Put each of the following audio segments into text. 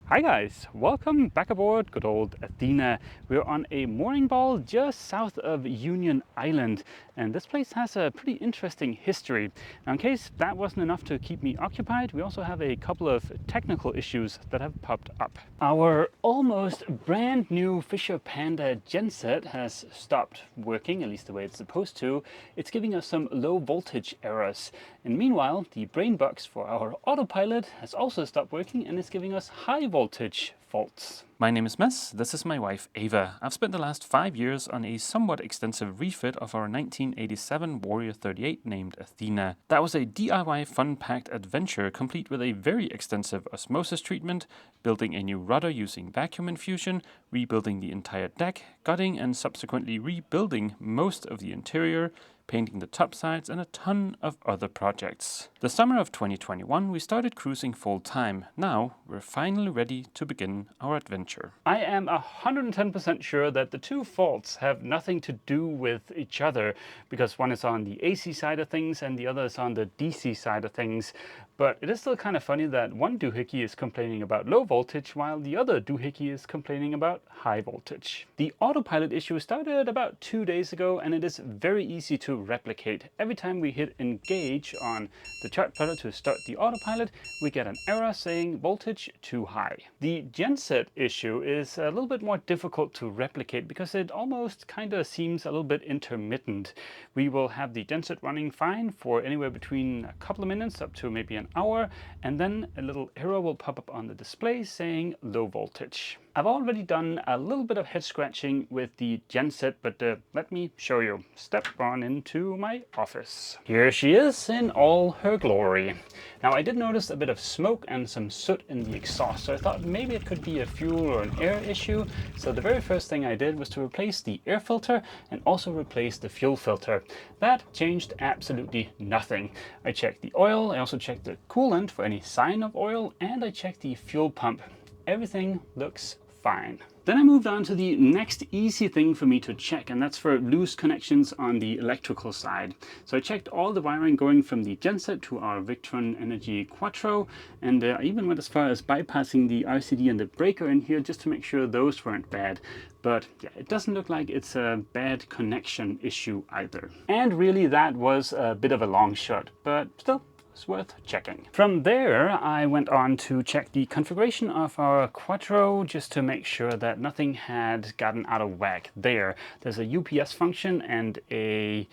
Hi guys, welcome back aboard good old Athena. We're on a mooring ball just south of Union Island, and this place has a pretty interesting history. Now, in case that wasn't enough to keep me occupied, we also have a couple of technical issues that have popped up. Our almost brand new Fisher Panda genset has stopped working, at least the way it's supposed to. It's giving us some low voltage errors. And meanwhile, the brain box for our autopilot has also stopped working and is giving us high voltage faults. My name is Mess, this is my wife Ava. I've spent the last 5 years on a somewhat extensive refit of our 1987 Warrior 38 named Athena. That was a DIY fun-packed adventure complete with a very extensive osmosis treatment, building a new rudder using vacuum infusion, rebuilding the entire deck, gutting and subsequently rebuilding most of the interior, painting the top sides, and a ton of other projects. The summer of 2021 we started cruising full time. Now we're finally ready to begin our adventure. I am 110% sure that the two faults have nothing to do with each other, because one is on the AC side of things and the other is on the DC side of things. But it is still kind of funny that one doohickey is complaining about low voltage while the other doohickey is complaining about high voltage. The autopilot issue started about 2 days ago, and it is very easy to replicate. Every time we hit engage on the chart plotter to start the autopilot, we get an error saying voltage too high. The genset issue is a little bit more difficult to replicate because it almost kind of seems a little bit intermittent. We will have the genset running fine for anywhere between a couple of minutes up to maybe an hour, and then a little arrow will pop up on the display saying low voltage. I've already done a little bit of head scratching with the genset, but let me show you. Step on into my office. Here she is in all her glory. Now, I did notice a bit of smoke and some soot in the exhaust, so I thought maybe it could be a fuel or an air issue. So the very first thing I did was to replace the air filter and also replace the fuel filter. That changed absolutely nothing. I checked the oil, I also checked the coolant for any sign of oil, and I checked the fuel pump. Everything looks fine. Then I moved on to the next easy thing for me to check, and that's for loose connections on the electrical side. So I checked all the wiring going from the genset to our Victron Energy Quattro, and I even went as far as bypassing the RCD and the breaker in here just to make sure those weren't bad. But yeah, it doesn't look like it's a bad connection issue either. And really that was a bit of a long shot, but still, it's worth checking. From there, I went on to check the configuration of our Quattro just to make sure that nothing had gotten out of whack there. There's a UPS function and a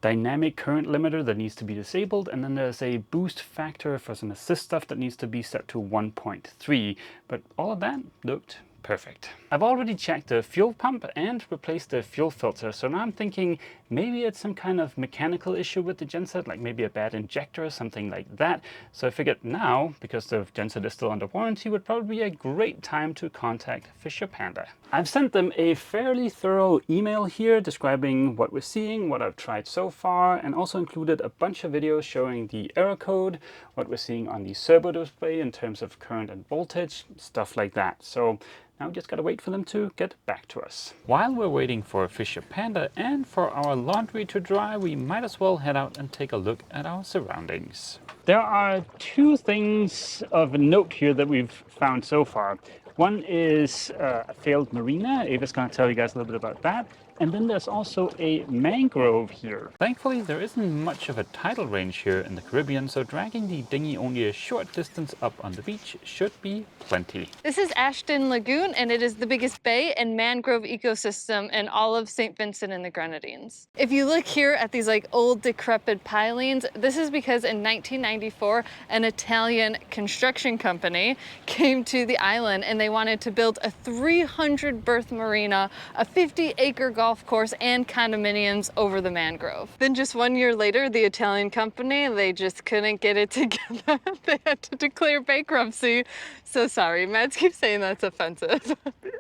dynamic current limiter that needs to be disabled, and then there's a boost factor for some assist stuff that needs to be set to 1.3, but all of that looked perfect. I've already checked the fuel pump and replaced the fuel filter, so now I'm thinking maybe it's some kind of mechanical issue with the genset, like maybe a bad injector or something like that. So I figured now, because the genset is still under warranty, would probably be a great time to contact Fisher Panda. I've sent them a fairly thorough email here describing what we're seeing, what I've tried so far, and also included a bunch of videos showing the error code, what we're seeing on the servo display in terms of current and voltage, stuff like that. So now we just gotta wait for them to get back to us. While we're waiting for Fisher Panda and for our laundry to dry, we might as well head out and take a look at our surroundings. There are two things of note here that we've found so far. One is a failed marina. Ava's gonna tell you guys a little bit about that. And then there's also a mangrove here. Thankfully, there isn't much of a tidal range here in the Caribbean, so dragging the dinghy only a short distance up on the beach should be plenty. This is Ashton Lagoon, and it is the biggest bay and mangrove ecosystem in all of St. Vincent and the Grenadines. If you look here at these old decrepit pilings, this is because in 1994, an Italian construction company came to the island and they wanted to build a 300 berth marina, a 50-acre golf course, and condominiums over the mangrove. Then just 1 year later, the Italian company, they just couldn't get it together. They had to declare bankruptcy. So sorry, Mads keeps saying that's offensive.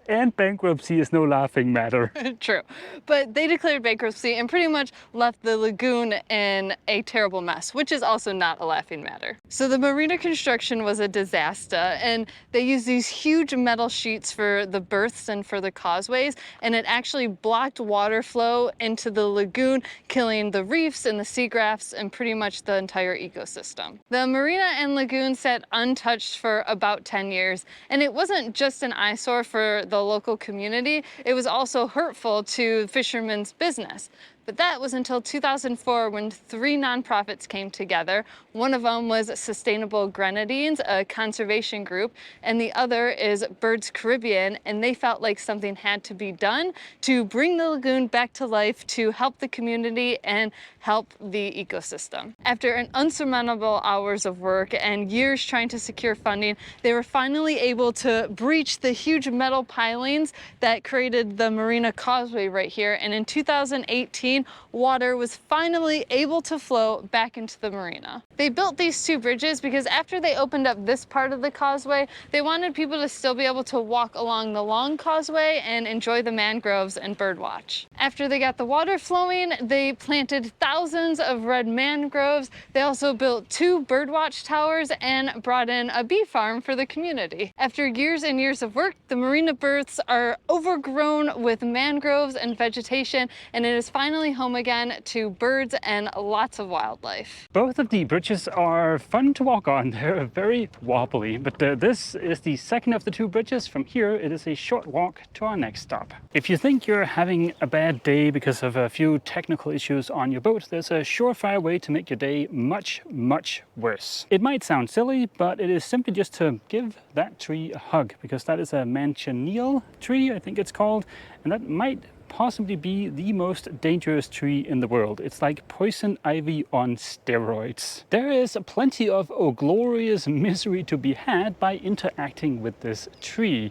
And bankruptcy is no laughing matter. True. But they declared bankruptcy and pretty much left the lagoon in a terrible mess, which is also not a laughing matter. So the marina construction was a disaster, and they used these huge metal sheets for the berths and for the causeways, and it actually blocked direct water flow into the lagoon, killing the reefs and the seagrafts and pretty much the entire ecosystem. The marina and lagoon sat untouched for about 10 years, and it wasn't just an eyesore for the local community, it was also hurtful to fishermen's business. But that was until 2004 when 3 nonprofits came together. One of them was Sustainable Grenadines, a conservation group, and the other is Birds Caribbean, and they felt like something had to be done to bring the lagoon back to life, to help the community and help the ecosystem. After an unsurmountable hours of work and years trying to secure funding, they were finally able to breach the huge metal pilings that created the Marina Causeway right here, and in 2018, water was finally able to flow back into the marina. They built these 2 bridges because after they opened up this part of the causeway, they wanted people to still be able to walk along the long causeway and enjoy the mangroves and birdwatch. After they got the water flowing, they planted thousands of red mangroves. They also built 2 birdwatch towers and brought in a bee farm for the community. After years and years of work, the marina berths are overgrown with mangroves and vegetation, and it is finally home again to birds and lots of wildlife. Both of the bridges are fun to walk on. They're very wobbly, but this is the second of the 2 bridges. From here, it is a short walk to our next stop. If you think you're having a bad day because of a few technical issues on your boat, there's a surefire way to make your day much, much worse. It might sound silly, but it is simply just to give that tree a hug, because that is a manchineel tree, I think it's called, and that might possibly be the most dangerous tree in the world. It's like poison ivy on steroids. There is plenty of glorious misery to be had by interacting with this tree.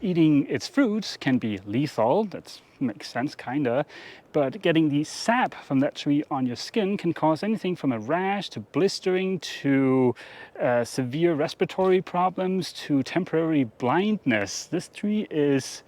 Eating its fruits can be lethal, that makes sense kinda, but getting the sap from that tree on your skin can cause anything from a rash to blistering to severe respiratory problems to temporary blindness. This tree is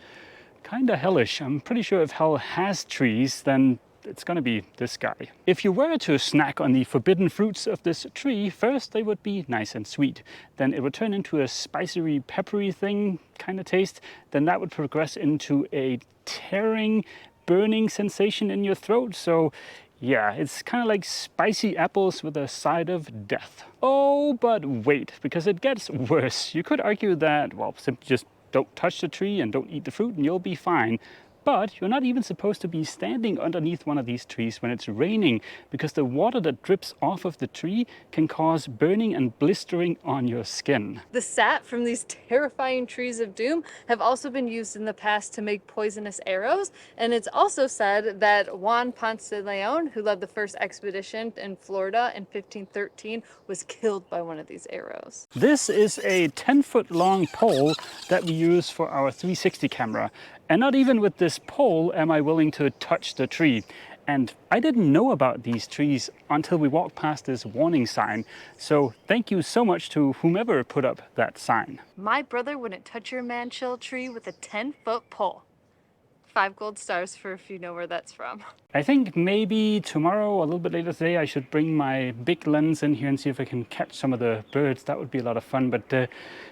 kinda hellish. I'm pretty sure if hell has trees, then it's gonna be this guy. If you were to snack on the forbidden fruits of this tree, first they would be nice and sweet. Then it would turn into a spicy, peppery thing kind of taste. Then that would progress into a tearing, burning sensation in your throat. So yeah, it's kind of like spicy apples with a side of death. Oh, but wait, because it gets worse. You could argue that, well, simply just don't touch the tree and don't eat the fruit and you'll be fine. But you're not even supposed to be standing underneath one of these trees when it's raining, because the water that drips off of the tree can cause burning and blistering on your skin. The sap from these terrifying trees of doom have also been used in the past to make poisonous arrows, and it's also said that Juan Ponce de Leon, who led the first expedition in Florida in 1513, was killed by one of these arrows. This is a 10-foot long pole that we use for our 360 camera. And not even with this pole am I willing to touch the tree. And I didn't know about these trees until we walked past this warning sign. So thank you so much to whomever put up that sign. My brother wouldn't touch your man-chill tree with a 10-foot pole. 5 gold stars for if you know where that's from. I think maybe tomorrow or a little bit later today I should bring my big lens in here and see if I can catch some of the birds. That would be a lot of fun, but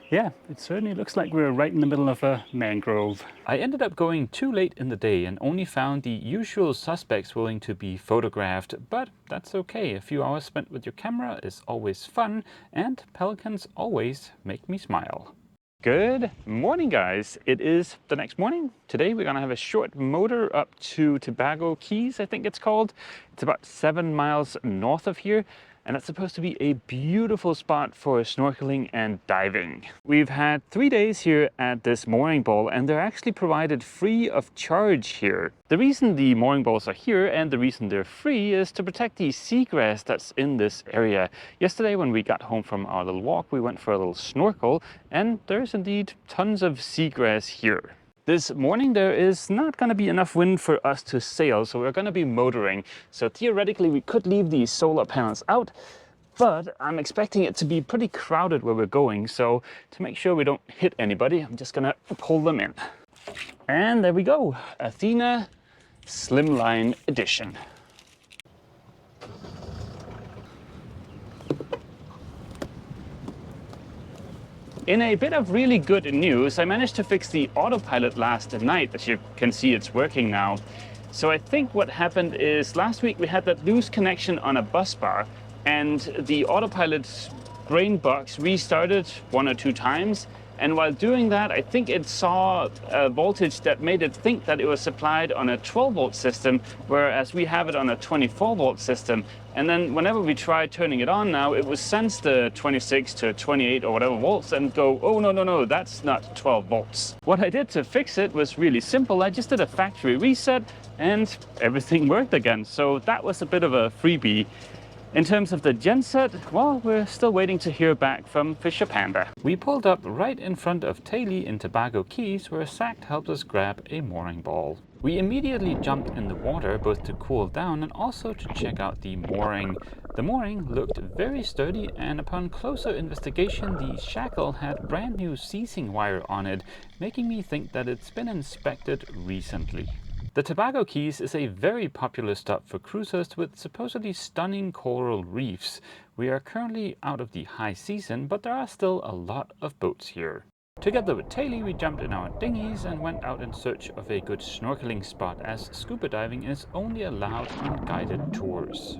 yeah, it certainly looks like we're right in the middle of a mangrove. I ended up going too late in the day and only found the usual suspects willing to be photographed, but that's okay. A few hours spent with your camera is always fun, and pelicans always make me smile. Good morning, guys. It is the next morning. Today we're gonna have a short motor up to Tobago Keys, I think it's called. It's about 7 miles north of here, and it's supposed to be a beautiful spot for snorkeling and diving. We've had 3 days here at this mooring ball, and they're actually provided free of charge here. The reason the mooring balls are here and the reason they're free is to protect the seagrass that's in this area. Yesterday when we got home from our little walk, we went for a little snorkel, and there's indeed tons of seagrass here. This morning there is not going to be enough wind for us to sail, so we're going to be motoring. So theoretically we could leave the solar panels out, but I'm expecting it to be pretty crowded where we're going. So to make sure we don't hit anybody, I'm just going to pull them in. And there we go, Athena Slimline Edition. In a bit of really good news, I managed to fix the autopilot last night. As you can see, it's working now. So I think what happened is last week we had that loose connection on a bus bar, and the autopilot brain box restarted 1 or 2 times. And while doing that, I think it saw a voltage that made it think that it was supplied on a 12-volt system, whereas we have it on a 24-volt system. And then whenever we try turning it on now, it will sense the 26 to 28 or whatever volts and go, oh, no, that's not 12 volts. What I did to fix it was really simple. I just did a factory reset and everything worked again. So that was a bit of a freebie. In terms of the genset, well, we're still waiting to hear back from Fisher Panda. We pulled up right in front of Taylor in Tobago Keys, where Sact helped us grab a mooring ball. We immediately jumped in the water, both to cool down and also to check out the mooring. The mooring looked very sturdy, and upon closer investigation, the shackle had brand new seizing wire on it, making me think that it's been inspected recently. The Tobago Keys is a very popular stop for cruisers with supposedly stunning coral reefs. We are currently out of the high season, but there are still a lot of boats here. Together with Taylor, we jumped in our dinghies and went out in search of a good snorkeling spot, as scuba diving is only allowed on guided tours.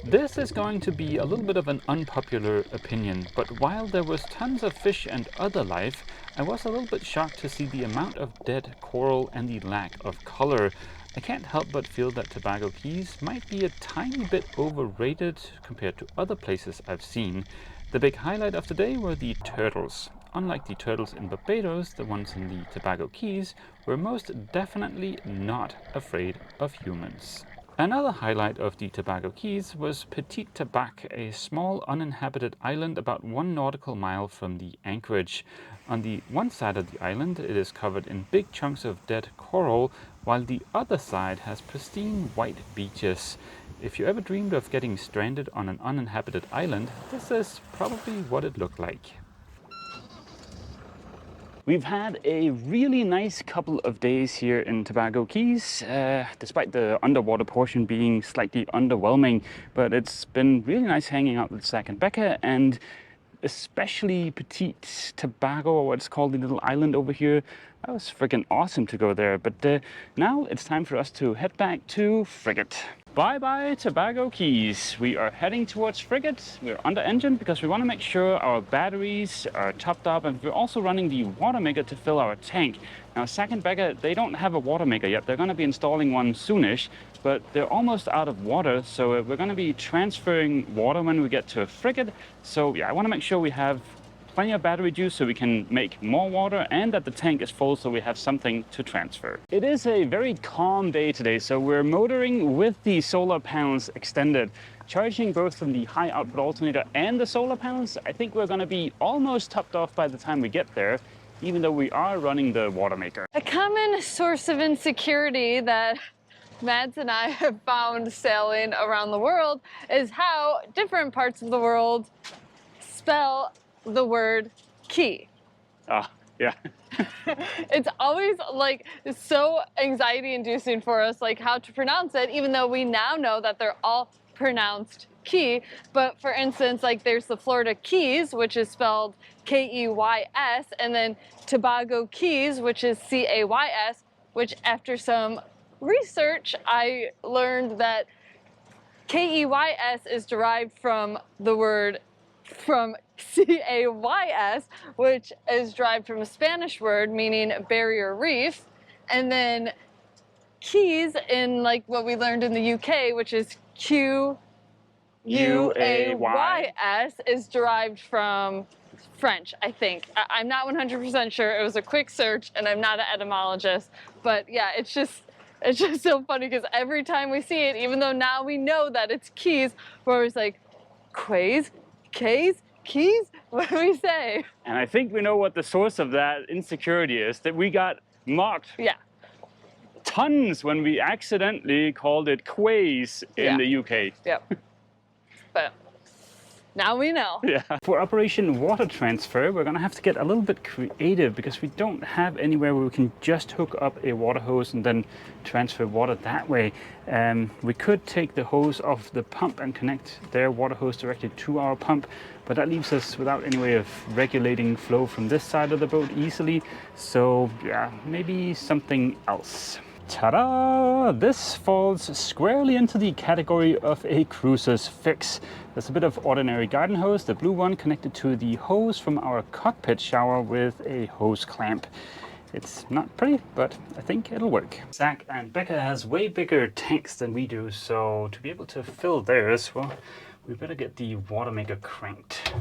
This is going to be a little bit of an unpopular opinion, but while there was tons of fish and other life, I was a little bit shocked to see the amount of dead coral and the lack of color. I can't help but feel that Tobago Keys might be a tiny bit overrated compared to other places I've seen. The big highlight of the day were the turtles. Unlike the turtles in Barbados, the ones in the Tobago Keys were most definitely not afraid of humans. Another highlight of the Tobago Keys was Petit Tabac, a small uninhabited island about 1 nautical mile from the anchorage. On the one side of the island, it is covered in big chunks of dead coral, while the other side has pristine white beaches. If you ever dreamed of getting stranded on an uninhabited island, this is probably what it looked like. We've had a really nice couple of days here in Tobago Keys, despite the underwater portion being slightly underwhelming, but it's been really nice hanging out with Zach and Becca, and especially Petit Tobago, or what's called the little island over here. That was freaking awesome to go there, but now it's time for us to head back to Frigate. Bye-bye Tobago Keys. We are heading towards Frigate. We're under engine because we want to make sure our batteries are topped up, and we're also running the water maker to fill our tank. Now, Zach and Becca, they don't have a water maker yet. They're going to be installing one soonish, but they're almost out of water, so we're going to be transferring water when we get to Frigate. So yeah, I want to make sure we have plenty of battery juice so we can make more water, and that the tank is full so we have something to transfer. It is a very calm day today, so we're motoring with the solar panels extended, charging both from the high output alternator and the solar panels. I think we're going to be almost topped off by the time we get there, even though we are running the water maker. A common source of insecurity that Mads and I have found sailing around the world is how different parts of the world spell the word key. Yeah. It's always like so anxiety inducing for us, like how to pronounce it, even though we now know that they're all pronounced key. But for instance, like there's the Florida Keys, which is spelled Keys, and then Tobago Keys, which is Cays, which after some research, I learned that Keys is derived from the word from Cays, which is derived from a Spanish word meaning barrier reef, and then keys in like what we learned in the UK, which is Quays, is derived from French, I think. I'm not 100% sure. It was a quick search, and I'm not an etymologist, but yeah, it's just so funny because every time we see it, even though now we know that it's keys, we're always like, Quays, Keys, what do we say? And I think we know what the source of that insecurity is, that we got mocked tons when we accidentally called it Quays in the UK. Yep. But now we know. Yeah. For Operation Water Transfer, we're gonna have to get a little bit creative because we don't have anywhere where we can just hook up a water hose and then transfer water that way. We could take the hose off the pump and connect their water hose directly to our pump, but that leaves us without any way of regulating flow from this side of the boat easily. So yeah, maybe something else. Ta-da! This falls squarely into the category of a cruiser's fix. There's a bit of ordinary garden hose, the blue one connected to the hose from our cockpit shower with a hose clamp. It's not pretty, but I think it'll work. Zach and Becca has way bigger tanks than we do, so to be able to fill theirs, well, we better get the water maker cranked.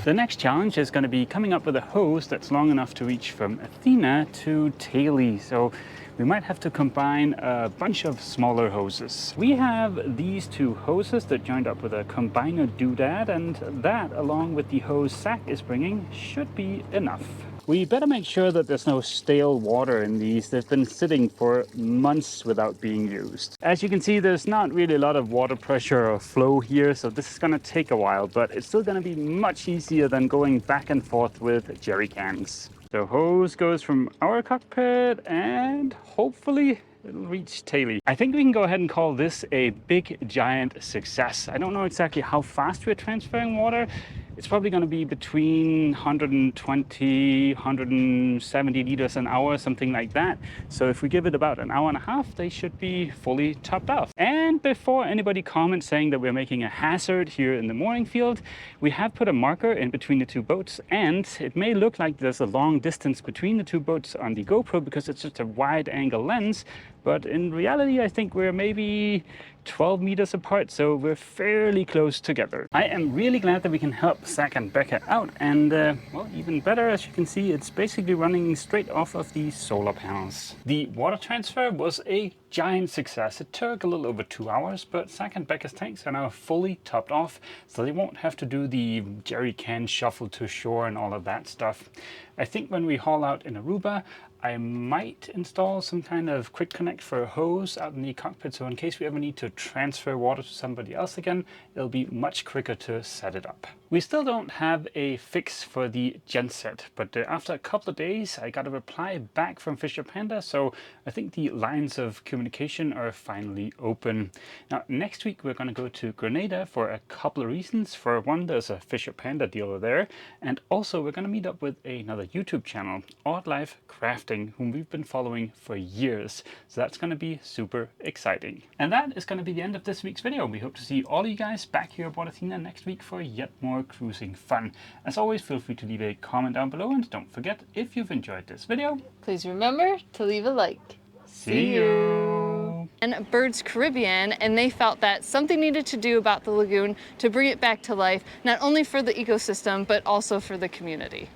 The next challenge is going to be coming up with a hose that's long enough to reach from Athena to Taily. So we might have to combine a bunch of smaller hoses. We have these two hoses that joined up with a combiner doodad, and that, along with the hose Zach is bringing, should be enough. We better make sure that there's no stale water in these. They've been sitting for months without being used. As you can see, there's not really a lot of water pressure or flow here, so this is going to take a while, but it's still going to be much easier than going back and forth with jerry cans. The hose goes from our cockpit and hopefully it'll reach Taily. I think we can go ahead and call this a big giant success. I don't know exactly how fast we're transferring water. It's probably going to be between 120, 170 liters an hour, something like that. So if we give it about an hour and a half, they should be fully topped off. And before anybody comments saying that we're making a hazard here in the mooring field, we have put a marker in between the two boats, and it may look like there's a long distance between the two boats on the GoPro because it's just a wide angle lens, but in reality I think we're maybe 12 meters apart, so we're fairly close together. I am really glad that we can help Zach and Becca out, and well, even better, as you can see, it's basically running straight off of the solar panels. The water transfer was a giant success. It took a little over 2 hours, but Zach and Becca's tanks are now fully topped off, so they won't have to do the jerry can shuffle to shore and all of that stuff. I think when we haul out in Aruba, I might install some kind of quick connect for a hose out in the cockpit, so in case we ever need to transfer water to somebody else again, it'll be much quicker to set it up. We still don't have a fix for the genset, but after a couple of days I got a reply back from Fisher Panda, so I think the lines of communication are finally open. Now next week we're going to go to Grenada for a couple of reasons. For one, there's a Fisher Panda dealer there, and also we're going to meet up with another YouTube channel, Odd Life Crafting, whom we've been following for years. So that's going to be super exciting. And that is going to be the end of this week's video. We hope to see all of you guys back here aboard Athena next week for yet more cruising fun. As always, feel free to leave a comment down below, and don't forget, if you've enjoyed this video, Please remember to leave a like. see you! And Birds Caribbean, and they felt that something needed to do about the lagoon to bring it back to life, not only for the ecosystem, but also for the community.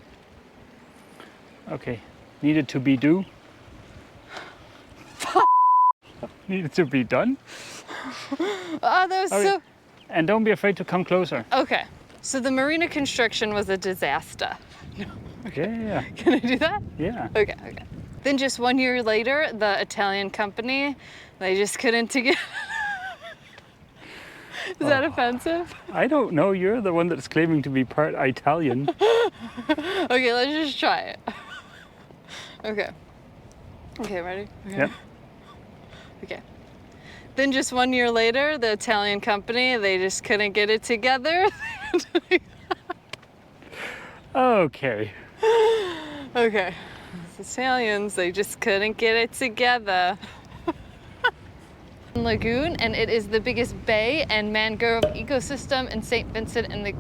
Okay, needed to be do. Needed to be done. Oh, that was Okay. so... And don't be afraid to come closer. Okay, so the marina construction was a disaster. Yeah, Can I do that? yeah. Okay. Then just 1 year later, the Italian company, they just couldn't together. Is that offensive? I don't know, you're the one that's claiming to be part Italian. Okay, let's just try it. Okay. Okay, ready? Okay. Yep. Okay. Then just 1 year later, the Italian company, they just couldn't get it together. Okay. Okay. The Italians, they just couldn't get it together. Lagoon, and it is the biggest bay and mangrove ecosystem in St. Vincent and the